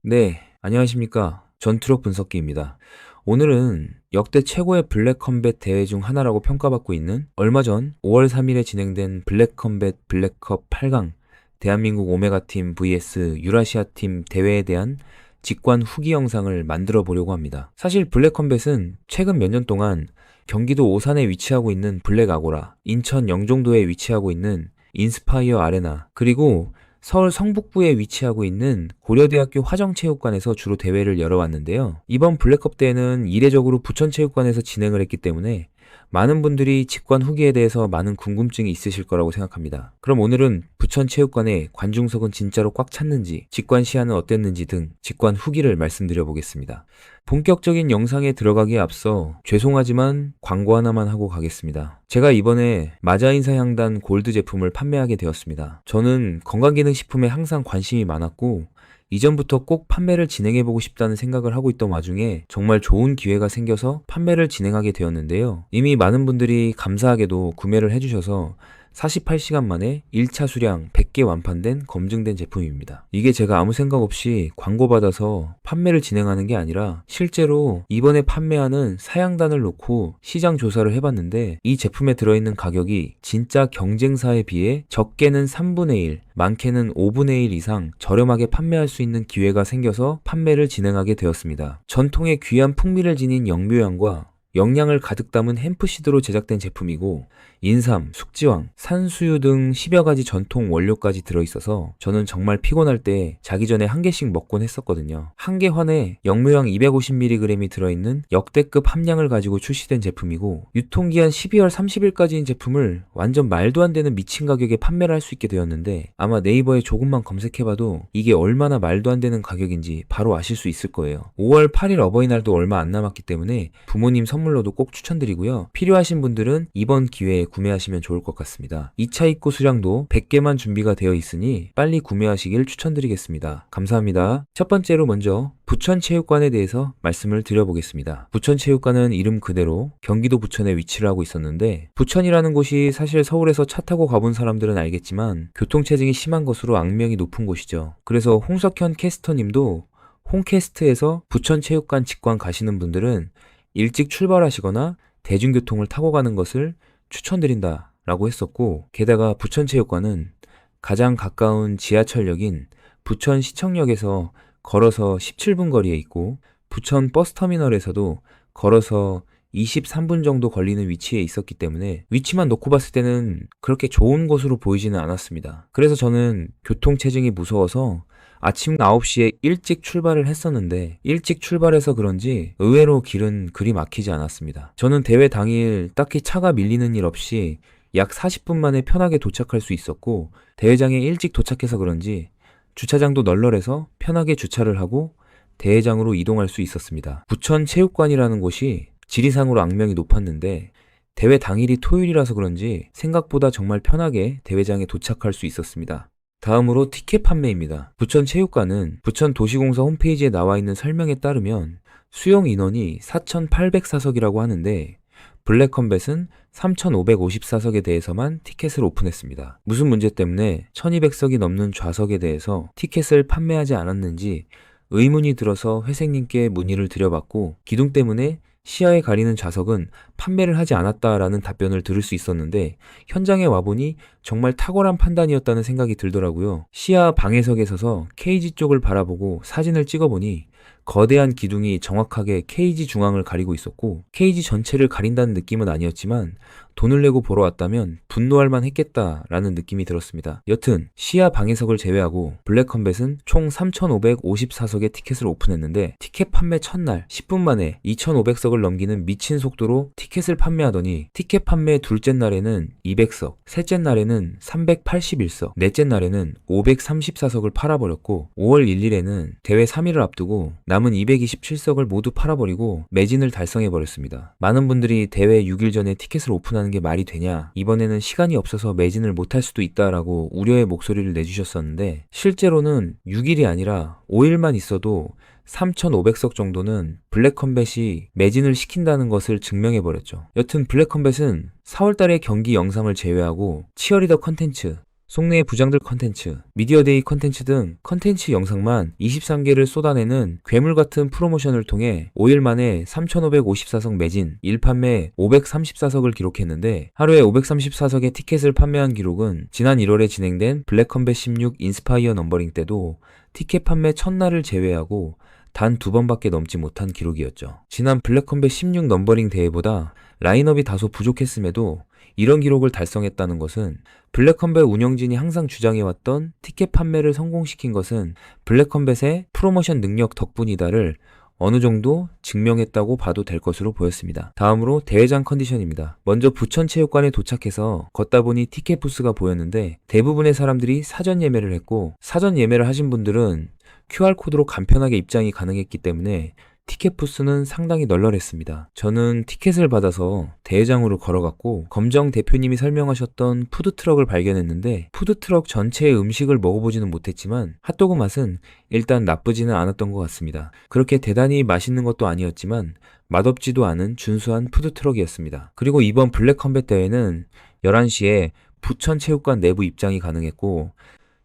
네, 안녕하십니까. 전투력 분석기입니다. 오늘은 역대 최고의 블랙 컴뱃 대회 중 하나라고 평가받고 있는 얼마 전 5월 3일에 진행된 블랙 컴뱃 블랙컵 8강 대한민국 오메가 팀 vs 유라시아 팀 대회에 대한 직관 후기 영상을 만들어 보려고 합니다. 사실 블랙 컴뱃은 최근 몇 년 동안 경기도 오산에 위치하고 있는 블랙 아고라, 인천 영종도에 위치하고 있는 인스파이어 아레나, 그리고 서울 성북구에 위치하고 있는 고려대학교 화정체육관에서 주로 대회를 열어왔는데요. 이번 블랙컵 대회는 이례적으로 부천체육관에서 진행을 했기 때문에 많은 분들이 직관 후기에 대해서 많은 궁금증이 있으실 거라고 생각합니다. 그럼 오늘은 부천체육관의 관중석은 진짜로 꽉 찼는지, 직관 시야는 어땠는지 등 직관 후기를 말씀드려 보겠습니다. 본격적인 영상에 들어가기에 앞서 죄송하지만 광고 하나만 하고 가겠습니다. 제가 이번에 마자인사 향단 골드 제품을 판매하게 되었습니다. 저는 건강기능식품에 항상 관심이 많았고 이전부터 꼭 판매를 진행해보고 싶다는 생각을 하고 있던 와중에 정말 좋은 기회가 생겨서 판매를 진행하게 되었는데요. 이미 많은 분들이 감사하게도 구매를 해주셔서 48시간 만에 1차 수량 100개 완판된 검증된 제품입니다. 이게 제가 아무 생각 없이 광고받아서 판매를 진행하는 게 아니라 실제로 이번에 판매하는 사양단을 놓고 시장 조사를 해봤는데 이 제품에 들어있는 가격이 진짜 경쟁사에 비해 적게는 3분의 1, 많게는 5분의 1 이상 저렴하게 판매할 수 있는 기회가 생겨서 판매를 진행하게 되었습니다. 전통의 귀한 풍미를 지닌 영묘향과 영양을 가득 담은 햄프시드로 제작된 제품이고 인삼, 숙지황, 산수유 등 10여 가지 전통 원료까지 들어있어서 저는 정말 피곤할 때 자기 전에 한 개씩 먹곤 했었거든요. 한 개 환에 영묘향 250mg이 들어있는 역대급 함량을 가지고 출시된 제품이고 유통기한 12월 30일까지인 제품을 완전 말도 안 되는 미친 가격에 판매를 할 수 있게 되었는데 아마 네이버에 조금만 검색해봐도 이게 얼마나 말도 안 되는 가격인지 바로 아실 수 있을 거예요. 5월 8일 어버이날도 얼마 안 남았기 때문에 부모님 선물로도 꼭 추천드리고요. 필요하신 분들은 이번 기회에 구매하시면 좋을 것 같습니다. 2차 입고 수량도 100개만 준비가 되어 있으니 빨리 구매하시길 추천드리겠습니다. 감사합니다. 첫 번째로 먼저 부천체육관에 대해서 말씀을 드려보겠습니다. 부천체육관은 이름 그대로 경기도 부천에 위치를 하고 있었는데 부천이라는 곳이 사실 서울에서 차 타고 가본 사람들은 알겠지만 교통체증이 심한 것으로 악명이 높은 곳이죠. 그래서 홍석현 캐스터님도 홈캐스트에서 부천체육관 직관 가시는 분들은 일찍 출발하시거나 대중교통을 타고 가는 것을 추천드린다 라고 했었고 게다가 부천체육관은 가장 가까운 지하철역인 부천시청역에서 걸어서 17분 거리에 있고 부천 버스터미널에서도 걸어서 23분 정도 걸리는 위치에 있었기 때문에 위치만 놓고 봤을 때는 그렇게 좋은 곳으로 보이지는 않았습니다. 그래서 저는 교통체증이 무서워서 아침 9시에 일찍 출발을 했었는데 일찍 출발해서 그런지 의외로 길은 그리 막히지 않았습니다. 저는 대회 당일 딱히 차가 밀리는 일 없이 약 40분 만에 편하게 도착할 수 있었고 대회장에 일찍 도착해서 그런지 주차장도 널널해서 편하게 주차를 하고 대회장으로 이동할 수 있었습니다. 부천체육관이라는 곳이 지리상으로 악명이 높았는데 대회 당일이 토요일이라서 그런지 생각보다 정말 편하게 대회장에 도착할 수 있었습니다. 다음으로 티켓 판매입니다. 부천체육관은 부천도시공사 홈페이지에 나와 있는 설명에 따르면 수용 인원이 4,804석이라고 하는데 블랙컴뱃은 3,554석에 대해서만 티켓을 오픈했습니다. 무슨 문제 때문에 1,200석이 넘는 좌석에 대해서 티켓을 판매하지 않았는지 의문이 들어서 회생님께 문의를 드려봤고 기둥 때문에 시야에 가리는 좌석은 판매를 하지 않았다라는 답변을 들을 수 있었는데 현장에 와보니 정말 탁월한 판단이었다는 생각이 들더라고요. 시야 방해석에 서서 케이지 쪽을 바라보고 사진을 찍어보니 거대한 기둥이 정확하게 케이지 중앙을 가리고 있었고 케이지 전체를 가린다는 느낌은 아니었지만 돈을 내고 보러 왔다면 분노할 만 했겠다라는 느낌이 들었습니다. 여튼 시야 방해석을 제외하고 블랙컴뱃은 총 3,554석의 티켓을 오픈했는데 티켓 판매 첫날 10분 만에 2,500석을 넘기는 미친 속도로 티켓을 판매하더니 티켓 판매 둘째 날에는 200석, 셋째 날에는 381석, 넷째 날에는 534석을 팔아버렸고 5월 1일에는 대회 3일을 앞두고 남은 227석을 모두 팔아버리고 매진을 달성해버렸습니다. 많은 분들이 대회 6일 전에 티켓을 오픈하는 게 말이 되냐, 이번에는 시간이 없어서 매진을 못할 수도 있다라고 우려의 목소리를 내주셨었는데 실제로는 6일이 아니라 5일만 있어도 3,500석 정도는 블랙컴뱃이 매진을 시킨다는 것을 증명해버렸죠. 여튼 블랙컴뱃은 4월달의 경기 영상을 제외하고 치어리더 컨텐츠, 속내의 부장들 컨텐츠, 미디어데이 컨텐츠 등 컨텐츠 영상만 23개를 쏟아내는 괴물 같은 프로모션을 통해 5일 만에 3,554석 매진, 1판매 534석을 기록했는데 하루에 534석의 티켓을 판매한 기록은 지난 1월에 진행된 블랙컴뱃 16 인스파이어 넘버링 때도 티켓 판매 첫날을 제외하고 단 2번밖에 넘지 못한 기록이었죠. 지난 블랙컴뱃 16 넘버링 대회보다 라인업이 다소 부족했음에도 이런 기록을 달성했다는 것은 블랙컴뱃 운영진이 항상 주장해왔던 티켓 판매를 성공시킨 것은 블랙컴뱃의 프로모션 능력 덕분이다를 어느 정도 증명했다고 봐도 될 것으로 보였습니다. 다음으로 대회장 컨디션입니다. 먼저 부천체육관에 도착해서 걷다 보니 티켓 부스가 보였는데 대부분의 사람들이 사전 예매를 했고 사전 예매를 하신 분들은 QR코드로 간편하게 입장이 가능했기 때문에 티켓 부스는 상당히 널널했습니다. 저는 티켓을 받아서 대회장으로 걸어갔고 검정 대표님이 설명하셨던 푸드트럭을 발견했는데 푸드트럭 전체의 음식을 먹어보지는 못했지만 핫도그 맛은 일단 나쁘지는 않았던 것 같습니다. 그렇게 대단히 맛있는 것도 아니었지만 맛없지도 않은 준수한 푸드트럭이었습니다. 그리고 이번 블랙컴뱃 대회는 11시에 부천체육관 내부 입장이 가능했고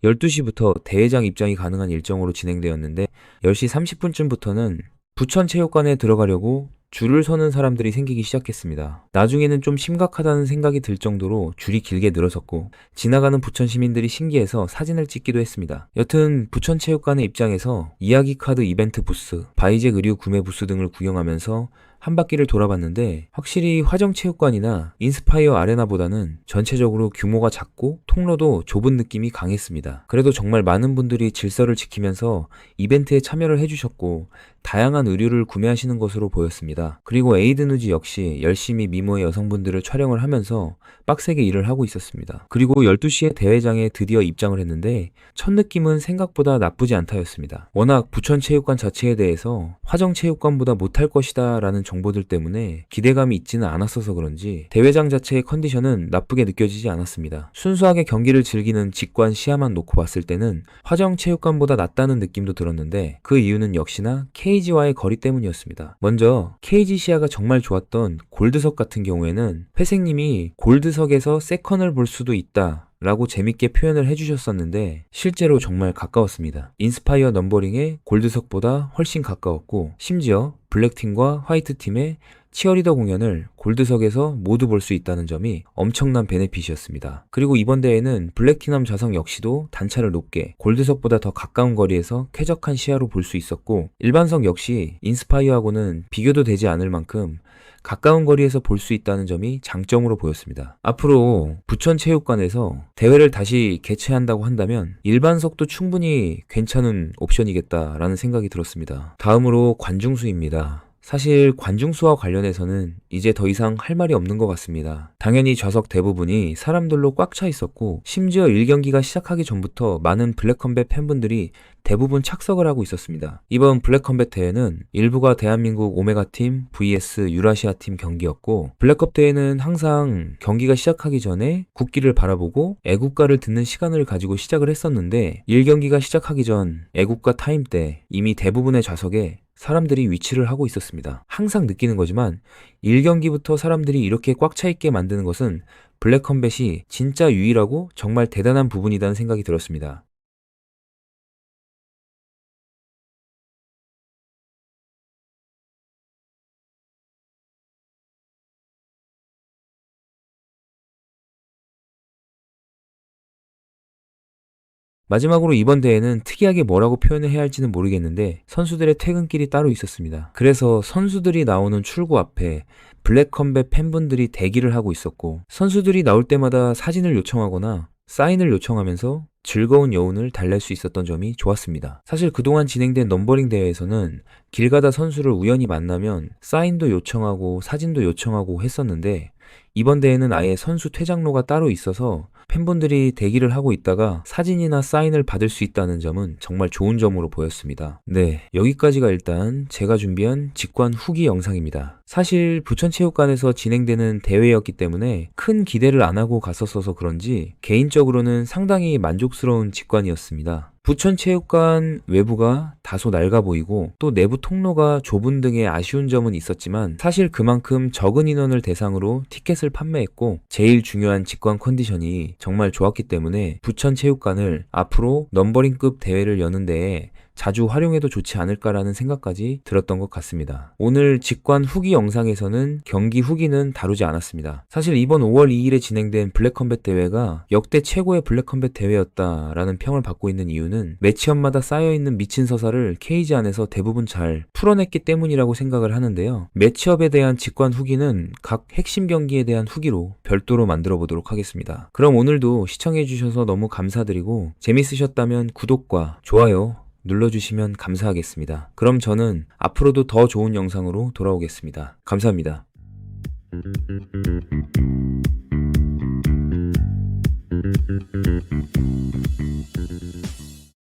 12시부터 대회장 입장이 가능한 일정으로 진행되었는데 10시 30분쯤부터는 부천체육관에 들어가려고 줄을 서는 사람들이 생기기 시작했습니다. 나중에는 좀 심각하다는 생각이 들 정도로 줄이 길게 늘어섰고 지나가는 부천 시민들이 신기해서 사진을 찍기도 했습니다. 여튼 부천체육관의 입장에서 이야기 카드 이벤트 부스, 바이잭 의류 구매 부스 등을 구경하면서 한 바퀴를 돌아봤는데 확실히 화정체육관이나 인스파이어 아레나보다는 전체적으로 규모가 작고 통로도 좁은 느낌이 강했습니다. 그래도 정말 많은 분들이 질서를 지키면서 이벤트에 참여를 해주셨고 다양한 의류를 구매하시는 것으로 보였습니다. 그리고 에이드누즈 역시 열심히 미모의 여성분들을 촬영을 하면서 빡세게 일을 하고 있었습니다. 그리고 12시에 대회장에 드디어 입장을 했는데 첫 느낌은 생각보다 나쁘지 않다였습니다. 워낙 부천체육관 자체에 대해서 화정체육관보다 못할 것이다 라는 정보들 때문에 기대감이 있지는 않았어서 그런지 대회장 자체의 컨디션은 나쁘게 느껴지지 않았습니다. 순수하게 경기를 즐기는 직관 시야만 놓고 봤을 때는 화정체육관보다 낫다는 느낌도 들었는데 그 이유는 역시나 KG와의 거리 때문이었습니다. 먼저 KG 시야가 정말 좋았던 골드석 같은 경우에는 회생님이 골드석에서 세컨을 볼 수도 있다 라고 재밌게 표현을 해주셨었는데 실제로 정말 가까웠습니다. 인스파이어 넘버링의 골드석보다 훨씬 가까웠고 심지어 블랙팀과 화이트팀의 치어리더 공연을 골드석에서 모두 볼 수 있다는 점이 엄청난 베네핏이었습니다. 그리고 이번 대회는 블랙티넘 좌석 역시도 단차를 높게 골드석보다 더 가까운 거리에서 쾌적한 시야로 볼 수 있었고 일반석 역시 인스파이어하고는 비교도 되지 않을 만큼 가까운 거리에서 볼 수 있다는 점이 장점으로 보였습니다. 앞으로 부천체육관에서 대회를 다시 개최한다고 한다면 일반석도 충분히 괜찮은 옵션이겠다라는 생각이 들었습니다. 다음으로 관중수입니다. 사실 관중수와 관련해서는 이제 더 이상 할 말이 없는 것 같습니다. 당연히 좌석 대부분이 사람들로 꽉 차 있었고 심지어 1경기가 시작하기 전부터 많은 블랙컴뱃 팬분들이 대부분 착석을 하고 있었습니다. 이번 블랙컴뱃 대회는 일부가 대한민국 오메가팀 vs 유라시아팀 경기였고 블랙컵 대회는 항상 경기가 시작하기 전에 국기를 바라보고 애국가를 듣는 시간을 가지고 시작을 했었는데 1경기가 시작하기 전 애국가 타임 때 이미 대부분의 좌석에 사람들이 위치를 하고 있었습니다. 항상 느끼는 거지만 1경기부터 사람들이 이렇게 꽉 차 있게 만드는 것은 블랙컴뱃이 진짜 유일하고 정말 대단한 부분이라는 생각이 들었습니다. 마지막으로 이번 대회는 특이하게 뭐라고 표현을 해야 할지는 모르겠는데 선수들의 퇴근길이 따로 있었습니다. 그래서 선수들이 나오는 출구 앞에 블랙컴뱃 팬분들이 대기를 하고 있었고 선수들이 나올 때마다 사진을 요청하거나 사인을 요청하면서 즐거운 여운을 달랠 수 있었던 점이 좋았습니다. 사실 그동안 진행된 넘버링 대회에서는 길 가다 선수를 우연히 만나면 사인도 요청하고 사진도 요청하고 했었는데 이번 대회는 아예 선수 퇴장로가 따로 있어서 팬분들이 대기를 하고 있다가 사진이나 사인을 받을 수 있다는 점은 정말 좋은 점으로 보였습니다. 네, 여기까지가 일단 제가 준비한 직관 후기 영상입니다. 사실 부천체육관에서 진행되는 대회였기 때문에 큰 기대를 안 하고 갔었어서 그런지 개인적으로는 상당히 만족스러운 직관이었습니다. 부천체육관 외부가 다소 낡아 보이고 또 내부 통로가 좁은 등의 아쉬운 점은 있었지만 사실 그만큼 적은 인원을 대상으로 티켓을 판매했고 제일 중요한 직관 컨디션이 정말 좋았기 때문에 부천체육관을 앞으로 넘버링급 대회를 여는 데에 자주 활용해도 좋지 않을까라는 생각까지 들었던 것 같습니다. 오늘 직관 후기 영상에서는 경기 후기는 다루지 않았습니다. 사실 이번 5월 2일에 진행된 블랙컴뱃 대회가 역대 최고의 블랙컴뱃 대회였다라는 평을 받고 있는 이유는 매치업마다 쌓여있는 미친 서사를 케이지 안에서 대부분 잘 풀어냈기 때문이라고 생각을 하는데요. 매치업에 대한 직관 후기는 각 핵심 경기에 대한 후기로 별도로 만들어 보도록 하겠습니다. 그럼 오늘도 시청해주셔서 너무 감사드리고 재밌으셨다면 구독과 좋아요 눌러주시면 감사하겠습니다. 그럼 저는 앞으로도 더 좋은 영상으로 돌아오겠습니다. 감사합니다.